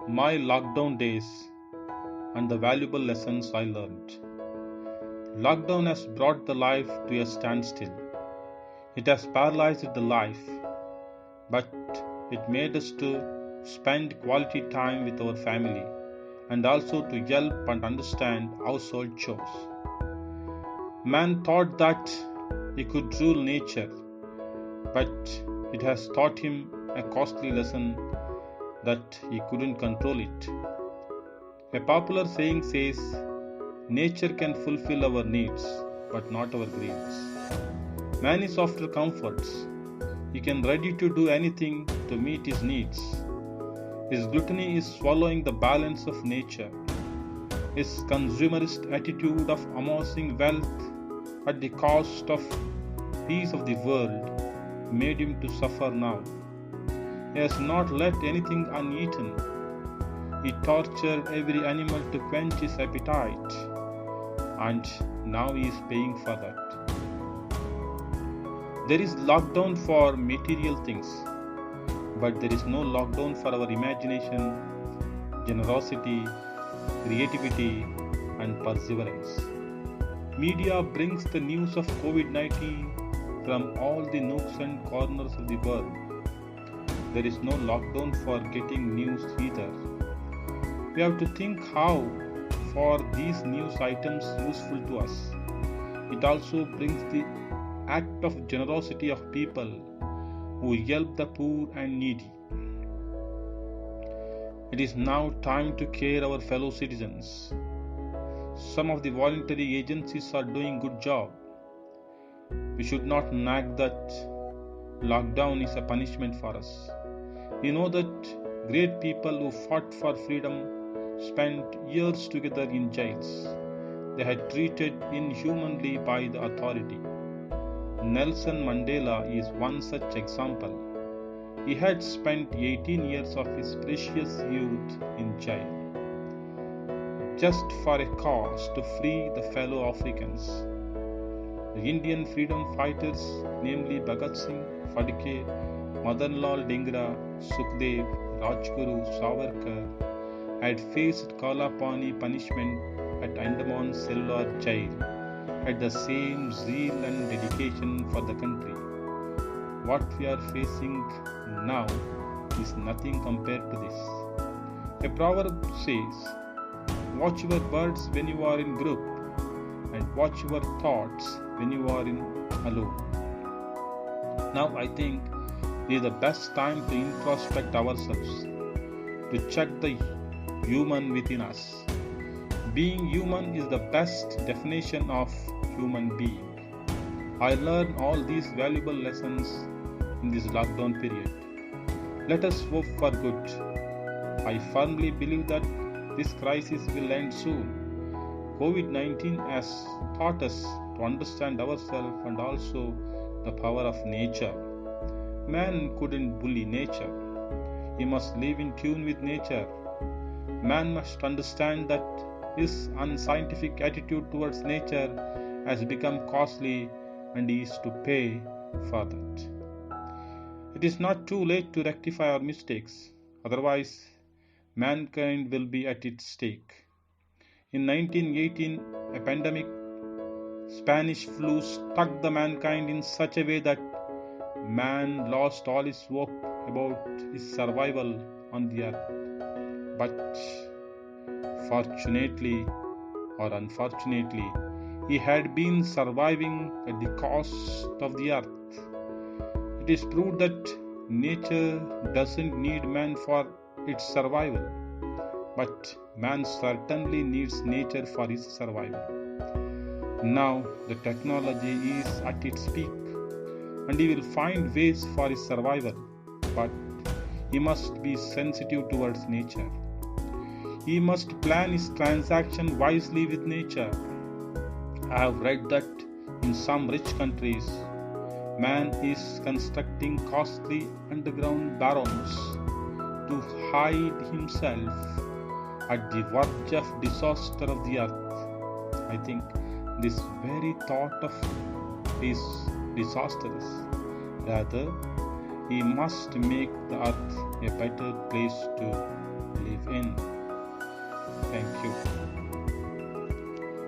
My lockdown days and the valuable lessons I learned. Lockdown has brought the life to a standstill. It has paralyzed the life, but it made us to spend quality time with our family and also to help and understand household chores. Man thought that he could rule nature, but it has taught him a costly lesson that he couldn't control it. A popular saying says, nature can fulfill our needs, but not our greeds. Man is after comforts. He can ready to do anything to meet his needs. His gluttony is swallowing the balance of nature. His consumerist attitude of amassing wealth at the cost of peace of the world made him to suffer now. He has not left anything uneaten. He tortured every animal to quench his appetite, and now he is paying for that. There is lockdown for material things, but there is no lockdown for our imagination, generosity, creativity, and perseverance. Media brings the news of COVID 19 from all the nooks and corners of the world. There is no lockdown for getting news either. We have to think how for these news items useful to us. It also brings the act of generosity of people who help the poor and needy. It is now time to care our fellow citizens. Some of the voluntary agencies are doing good job. We should not nag that lockdown is a punishment for us. We know that great people who fought for freedom spent years together in jails. They had treated inhumanly by the authority. Nelson Mandela is one such example. He had spent 18 years of his precious youth in jail, just for a cause to free the fellow Africans. The Indian freedom fighters, namely Bhagat Singh, Phadke, Madanlal Dhingra, Sukhdev, Rajguru, Savarkar, had faced Kalapani punishment at Andaman Cellular Jail, had the same zeal and dedication for the country. What we are facing now is nothing compared to this. A proverb says, watch your words when you are in group, and watch your thoughts when you are in alone. Now I think it is the best time to introspect ourselves, to check the human within us. Being human is the best definition of human being. I learned all these valuable lessons in this lockdown period. Let us hope for good. I firmly believe that this crisis will end soon. COVID 19 has taught us to understand ourselves and also the power of nature. Man couldn't bully nature. He must live in tune with nature. Man must understand that his unscientific attitude towards nature has become costly and he is to pay for that. It is not too late to rectify our mistakes, otherwise, mankind will be at its stake. In 1918, a pandemic, Spanish flu, struck the mankind in such a way that man lost all his hope about his survival on the earth. But fortunately or unfortunately, he had been surviving at the cost of the earth. It is proved that nature doesn't need man for its survival, but man certainly needs nature for his survival. Now the technology is at its peak, and he will find ways for his survival, but he must be sensitive towards nature. He must plan his transaction wisely with nature. I have read that in some rich countries, man is constructing costly underground barrens to hide himself at the verge of disaster of the earth. I think this very thought of is disastrous. Rather, he must make the earth a better place to live live in. Thank you.